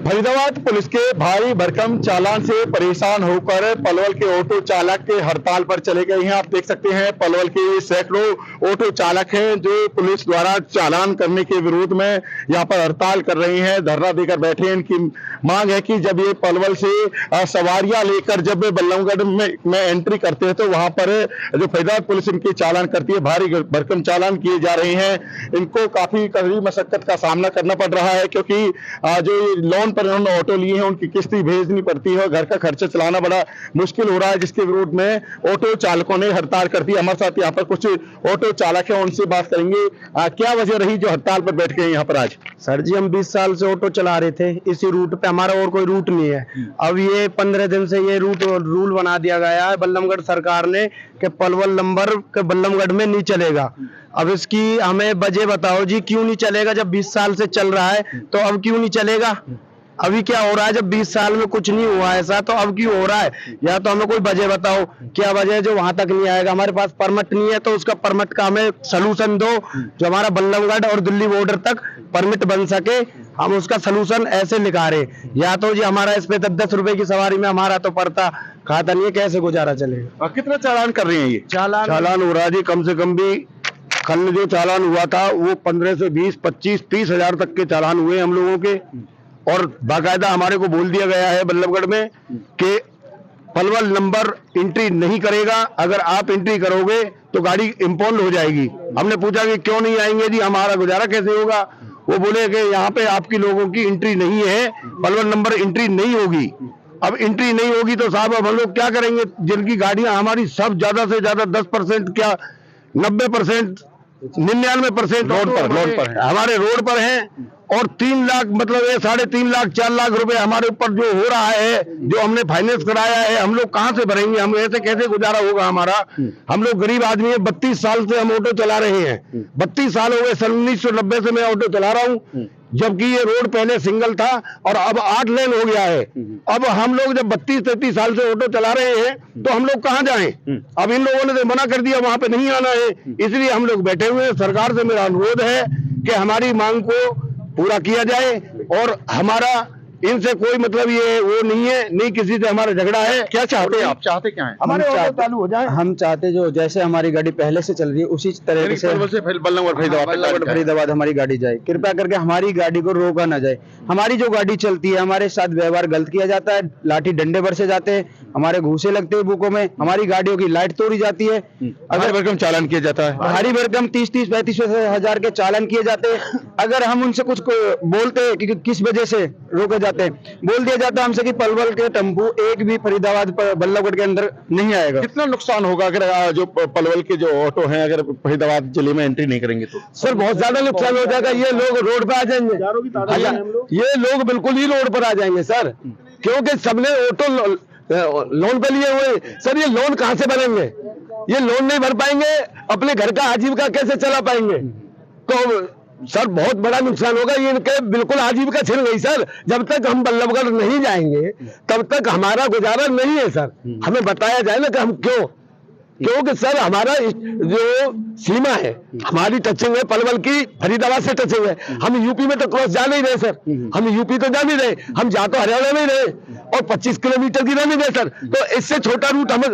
Faridabad police के भारी भरकम चालान से परेशान होकर पलवल के ऑटो चालक के हड़ताल पर चले गए हैं। आप देख सकते हैं पलवल के सैकड़ों ऑटो चालक हैं जो पुलिस द्वारा चालान करने के विरोध में यहाँ पर हड़ताल कर रहे हैं, धरना देकर बैठे हैं। इनकी मांग है कि जब ये पलवल से सवारियां लेकर जब बल्लभगढ़ में एंट्री करते हैं तो वहां पर जो फरीदाबाद पुलिस इनके चालान करती है, भारी भरकम चालान किए जा रहे हैं। इनको काफी कड़ी मशक्कत का सामना करना पड़ रहा है क्योंकि जो लोन पर उन्होंने ऑटो लिए हैं उनकी किस्ती भेजनी पड़ती है और घर का खर्चा चलाना बड़ा मुश्किल हो रहा है, जिसके विरोध में ऑटो चालकों ने हड़ताल कर दी। हमारे साथ यहाँ पर कुछ ऑटो चालक हैं, उनसे बात करेंगे। क्या वजह रही जो हड़ताल पर बैठ गए यहाँ पर आज? सर जी, हम 20 साल से ऑटो चला रहे थे इसी रूट पे, हमारा और कोई रूट नहीं है। अब ये 15 दिन से ये रूट रूल बना दिया गया है बल्लभगढ़ सरकार ने कि पलवल नंबर के बल्लभगढ़ में नहीं चलेगा। अब इसकी हमें वजह बताओ जी, क्यों नहीं चलेगा? जब 20 साल से चल रहा है तो अब क्यों नहीं चलेगा? अभी क्या हो रहा है? जब 20 साल में कुछ नहीं हुआ ऐसा तो अब क्यों हो रहा है? या तो हमें कोई वजह बताओ, क्या वजह है जो वहां तक नहीं आएगा? हमारे पास परमिट नहीं है तो उसका परमिट का हमें सलूशन दो, जो हमारा बल्लभगढ़ और दिल्ली बॉर्डर तक परमिट बन सके। हम उसका सलूशन ऐसे निकाले, या तो जी हमारा इस पे 10-10 रुपए की सवारी में हमारा तो पड़ता खाता नहीं है, कैसे गुजारा चलेगा? कितना चालान कर रहे हैं ये? चालान हो रहा है जी, कम से कम भी कल जो चालान हुआ था वो 15 से 20, 25, 30 हजार तक के चालान हुए हम लोगों के। और बाकायदा हमारे को बोल दिया गया है बल्लभगढ़ में कि पलवल नंबर एंट्री नहीं करेगा, अगर आप एंट्री करोगे तो गाड़ी इंपॉन्ड हो जाएगी। हमने पूछा कि क्यों नहीं आएंगे जी, हमारा गुजारा कैसे होगा? वो बोले कि यहाँ पे आपकी लोगों की एंट्री नहीं है, पलवल नंबर एंट्री नहीं होगी। अब एंट्री नहीं होगी तो साहब अब हम लोग क्या करेंगे? जिनकी गाड़ियां हमारी सब ज्यादा से ज्यादा 10% क्या 90%, 99% रोड पर हमारे रोड पर हैं। और 3 लाख मतलब ये 3.5 लाख 4 लाख रुपए हमारे ऊपर जो हो रहा है, जो हमने फाइनेंस कराया है, हम लोग कहाँ से भरेंगे? हम ऐसे कैसे गुजारा होगा हमारा? हम लोग गरीब आदमी है, 32 साल से हम ऑटो चला रहे हैं। 32 साल हो गए, सन 1990 से मैं ऑटो चला रहा हूँ, जबकि ये रोड पहले सिंगल था और अब 8 लेन हो गया है। अब हम लोग जब 32-33 साल से ऑटो चला रहे हैं तो हम लोग कहाँ जाएं? अब इन लोगों ने तो मना कर दिया, वहां पे नहीं आना है, इसलिए हम लोग बैठे हुए हैं। सरकार से मेरा अनुरोध है कि हमारी मांग को पूरा किया जाए और हमारा इनसे कोई मतलब ये वो नहीं है, नहीं किसी से हमारा झगड़ा है। क्या चाहते हैं आप? चाहते क्या है? हमारे ऑटो चालू हो जाए। हम चाहते जो जैसे हमारी गाड़ी पहले से चल रही है उसी तरह से बल्लभगढ़ फरीदाबाद हमारी गाड़ी जाए। कृपया करके हमारी गाड़ी को रोका ना जाए। हमारी जो गाड़ी चलती है हमारे साथ व्यवहार गलत किया जाता है, लाठी डंडे बरसे जाते हैं, हमारे घूसे लगते हैं बुकों में, हमारी गाड़ियों की लाइट तोड़ी जाती है, अगर भरकम चालान किया जाता है, भारी भरकम 30-35 हजार के चालान किए जाते हैं। अगर हम उनसे कुछ बोलते हैं कि किस वजह से रोके जाते हैं, बोल दिया जाता है हमसे कि पलवल के टेम्पू एक भी फरीदाबाद बल्लभगढ़ के अंदर नहीं आएगा। कितना नुकसान होगा अगर जो पलवल के जो ऑटो हैं अगर फरीदाबाद जिले में एंट्री नहीं करेंगे तो? सर बहुत ज्यादा नुकसान हो जाएगा। ये लोग रोड पे आ जाएंगे, ये लोग बिल्कुल ही रोड पर आ जाएंगे सर, क्योंकि सबने ऑटो लोन पे लिए हुए। सर ये लोन कहाँ से भरेंगे? ये लोन नहीं भर पाएंगे, अपने घर का आजीविका कैसे चला पाएंगे? तो सर बहुत बड़ा नुकसान होगा। ये इनके बिल्कुल आजीविका छिन गई सर। जब तक हम बल्लभगढ़ नहीं जाएंगे तब तक हमारा गुजारा नहीं है सर। हमें बताया जाए ना कि हम क्योंकि सर हमारा जो सीमा है हमारी टचिंग है पलवल की, फरीदाबाद से टचिंग है। हम यूपी में तो क्रॉस जा नहीं रहे सर, हम यूपी तो जा नहीं रहे, हम जा तो हरियाणा में रहे और 25 किलोमीटर की नहीं गए सर। तो इससे छोटा रूट हमें,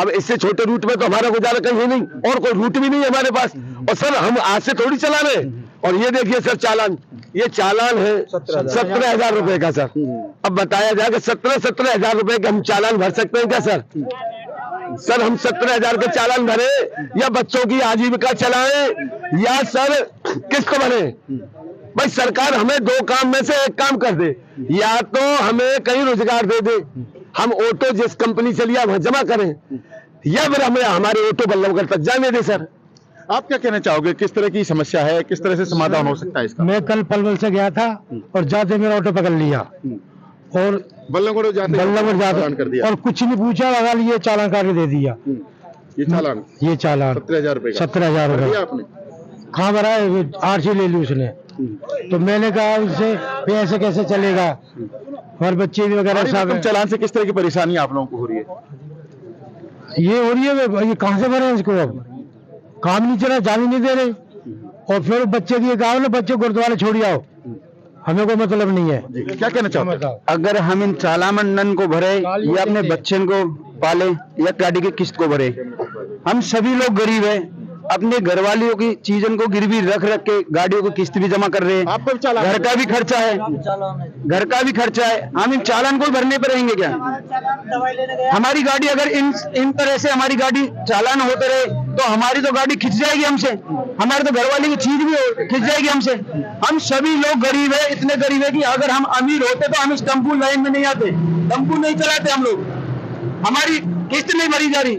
अब इससे छोटे रूट में तो हमारा गुजारा कहीं नहीं और कोई रूट भी नहीं है हमारे पास। और सर हम आज से थोड़ी चला रहे। और ये देखिए सर चालान, ये चालान है 17,000 रुपए का सर। अब बताया जाए कि 17 हजार रुपए का हम चालान भर सकते हैं क्या सर? सर हम 17,000 के चालान भरे या बच्चों की आजीविका चलाएं या सर किस्त भरे? भाई सरकार हमें 2 काम में से एक काम कर दे, या तो हमें कहीं रोजगार दे दे, हम ऑटो जिस कंपनी से लिया वहां जमा करें, या फिर हमें हमारे ऑटो बल्लभगढ़ तक जाने दे सर। आप क्या कहना चाहोगे? किस तरह की समस्या है, किस तरह से समाधान हो सकता है इसका? मैं कल पलवल से गया था और जाते मेरा ऑटो पकड़ लिया और बल्लभगढ़ जाते कर दिया और कुछ नहीं पूछा, लगा लिए चालान काट के दे दिया। ये चालान 17,000 रुपए 17,000 रुपए आपने कहाँ भरा है? आरसी ले ली उसने। तो मैंने कहा उससे ऐसे कैसे चलेगा, और बच्चे भी वगैरह सब। चालान से किस तरह की परेशानी आप लोगों को हो रही है? ये हो रही है, ये कहाँ से भरे इसको? अब काम नहीं चला, जाने नहीं दे रहे। और फिर बच्चे दिए गाँव ने, बच्चे गुरुद्वारे छोड़ आओ, हमें कोई मतलब नहीं है। जी, क्या कहना चाहते हैं? अगर हम इन चालान को भरे या अपने बच्चे को पाले या गाड़ी की किस्त को भरे, हम सभी लोग गरीब हैं, अपने घर वालों की चीजों को गिरवी रख के गाड़ियों को किस्त भी जमा कर रहे हैं। आपको भी चालान घर का भी खर्चा है, घर का भी खर्चा है, हम इन चालान को भरने पर रहेंगे क्या? हमारी गाड़ी अगर इन तरह से हमारी गाड़ी चालान होते रहे तो हमारी तो गाड़ी खिंच जाएगी हमसे, हमारे तो घर वाले की चीज भी खिंच जाएगी हमसे। हम सभी लोग गरीब है, इतने गरीब है कि अगर हम अमीर होते तो हम इस टेम्पू लाइन में नहीं आते, टेम्पू नहीं चलाते हम लोग, हमारी किस्त नहीं भरी जा रही,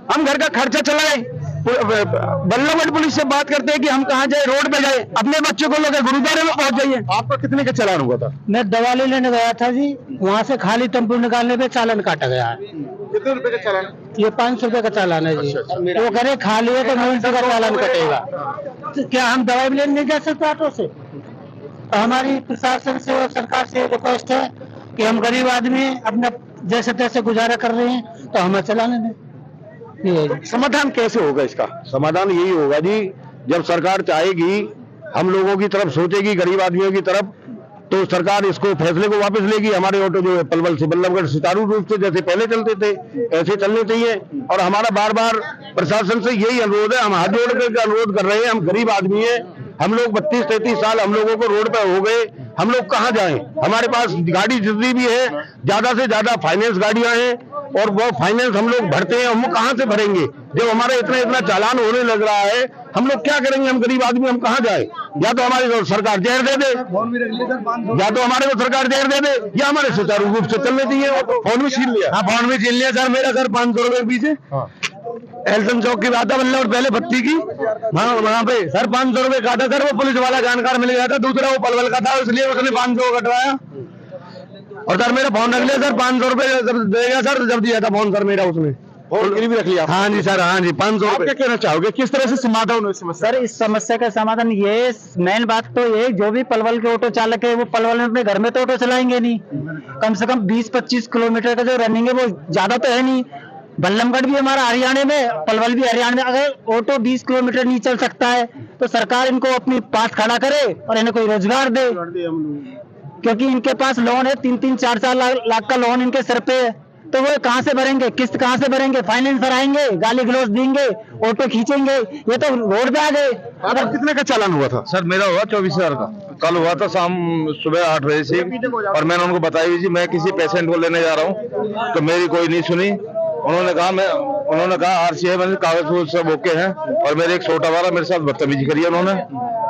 हम घर का खर्चा चलाए। बल्लभगढ़ पुलिस से बात करते हैं कि हम कहाँ जाए, रोड पे जाए, अपने बच्चों को लेकर गुरुद्वारे में पहुंच जाइए। आपका कितने का चालान हुआ था? मैं दवा लेने गया था जी, वहाँ से खाली टेम्पो निकालने पे चालान काटा गया है। कितने रुपए का चालान? ये 500 रुपए का चालान है जी। वो करे खाली है तो 900 का चालान कटेगा। तो क्या हम दवाई भी लेने नहीं जा सकते ऑटो से? तो हमारी प्रशासन से और सरकार से रिक्वेस्ट है कि हम गरीब आदमी अपना जैसे तैसे गुजारा कर रहे हैं तो हमें चलाने दें। समाधान कैसे होगा इसका? समाधान यही होगा जी, जब सरकार चाहेगी, हम लोगों की तरफ सोचेगी, गरीब आदमियों की तरफ, तो सरकार इसको फैसले को वापस लेगी। हमारे ऑटो जो है पलवल से बल्लभगढ़ सुचारू रूप से जैसे पहले चलते थे ऐसे चलने चाहिए। और हमारा बार बार प्रशासन से यही अनुरोध है, हम हाथ जोड़ कर अनुरोध कर रहे हैं, हम गरीब आदमी हैं, हम लोग 32-33 साल हम लोगों को रोड पे हो गए, हम लोग कहाँ जाएं? हमारे पास गाड़ी जितनी भी है ज्यादा से ज्यादा फाइनेंस गाड़ियां हैं और वो फाइनेंस हम लोग भरते हैं, हम कहाँ से भरेंगे? जब हमारा इतना चालान होने लग रहा है, हम लोग क्या करेंगे? हम गरीब आदमी हम कहाँ जाए? या तो हमारी तो सरकार जहर दे दे, या तो हमारे को सरकार जहर दे दे, या हमारे सुचारू रूप से चलने चाहिए। फोन भी छीन लिया? हाँ, फोन भी छीन लिया सर मेरा, सर 500 रुपए पीछे एल्सन चौक की बात है, बल्लभगढ़ पहले बत्ती की वहाँ पे सर 500 रुपए काटा सर, वो पुलिस वाला जानकार मिल गया था, दूसरा वो पलवल का था, इसलिए उसने 500 कटवाया। और सर मेरा फोन रख लिया सर, 500 रुपए जब देगा सर, जब दिया था फोन सर मेरा उसने, फोन गिरवी रख लिया? हाँ जी सर, हाँ जी 500 आप क्या कहना चाहोगे, किस तरह से समाधान हो इस समस्या? सर इस समस्या का समाधान ये मेन बात तो ये, जो भी पलवल के ऑटो चालक है वो पलवल में अपने घर में तो ऑटो चलाएंगे नहीं, कम से कम 20-25 किलोमीटर का जो रनिंग है वो ज्यादा तो है नहीं। बल्लभगढ़ भी हमारा हरियाणा में, पलवल भी हरियाणा में, अगर ऑटो 20 किलोमीटर नहीं चल सकता है तो सरकार इनको अपनी पास खड़ा करे और इन्हें कोई रोजगार दे, क्योंकि इनके पास लोन है 3-3, 4-4 लाख का लोन इनके सर पे है, तो वो कहाँ से भरेंगे? किस्त कहाँ से भरेंगे? फाइनेंस भराएंगे, गाली गलौज देंगे, ऑटो खींचेंगे, ये तो रोड पे आ गए। आपका कितने का चालान हुआ था? सर मेरा हुआ 24,000 का, कल हुआ था शाम सुबह 8 बजे से, और मैंने उनको बताया जी मैं किसी पेशेंट को लेने जा रहा हूँ, तो मेरी कोई नहीं सुनी। उन्होंने कहा आरसी है, मैंने कागज सब ओके हैं, और मेरे एक छोटा वाला मेरे साथ बदतमीजी करी है उन्होंने।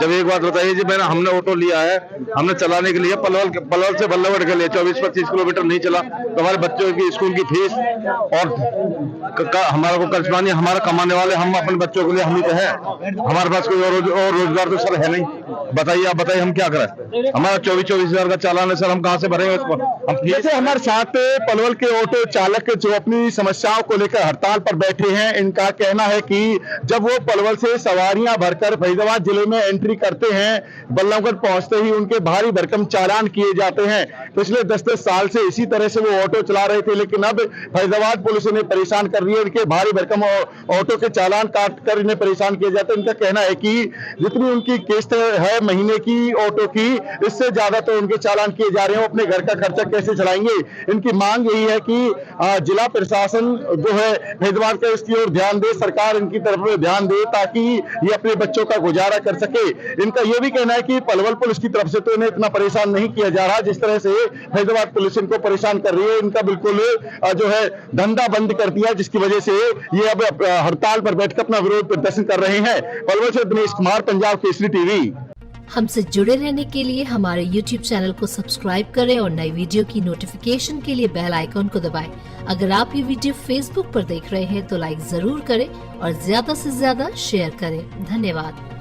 जब एक बात बताइए जी, हमने ऑटो लिया है, हमने चलाने के लिए पलवल से बल्लभगढ़ के लिए 24-25 किलोमीटर नहीं चला, तो हमारे बच्चों की स्कूल की फीस और हमारा को कर्ज पानी, हमारा कमाने वाले हम अपने बच्चों के लिए हम ही तो है, हमारे पास कोई और रोजगार तो सर है नहीं। बताइए, आप बताइए हम क्या करें? हमारा 24,000 का चालान है सर, हम कहाँ से भरेंगे इसको? हम जैसे हमारे साथ पलवल के ऑटो चालक जो अपनी समस्याओं को लेकर हड़ताल पर बैठे हैं, इनका कहना है कि जब वो पलवल से सवारियां भरकर फरीदाबाद जिले में एंट्री करते हैं, बल्लभगढ़ पहुंचते ही उनके भारी भरकम चालान किए जाते हैं। पिछले 10-10 साल से इसी तरह से वो ऑटो चला रहे थे, लेकिन अब फरीदाबाद पुलिस इन्हें परेशान कर रही है, इनके भारी भरकम ऑटो के चालान काट कर इन्हें परेशान किया जाता है। इनका कहना है कि जितनी उनकी किस्त है महीने की ऑटो की, इससे ज्यादा तो उनके चालान किए जा रहे हैं, अपने घर का खर्चा कैसे चलाएंगे? इनकी मांग यही है कि जिला प्रशासन जो है फरीदाबाद का इसकी ओर ध्यान दे, सरकार इनकी तरफ ध्यान दे, ताकि ये अपने बच्चों का गुजारा कर सके। इनका यह भी कहना है कि पलवल पुलिस की तरफ से तो इन्हें इतना परेशान नहीं किया जा रहा जिस तरह से फरीदाबाद पुलिस इनको परेशान कर रही है। इनका बिल्कुल जो है धंधा बंद कर दिया, जिसकी वजह से ये अब हड़ताल पर बैठकर अपना विरोध प्रदर्शन कर रहे हैं। पलवल से दिनेश कुमार, पंजाब केसरी टीवी। हमसे जुड़े रहने के लिए हमारे YouTube चैनल को सब्सक्राइब करें और नई वीडियो की नोटिफिकेशन के लिए बेल आइकॉन को दबाएं। अगर आप ये वीडियो Facebook पर देख रहे हैं तो लाइक जरूर करें और ज्यादा से ज्यादा शेयर करें। धन्यवाद।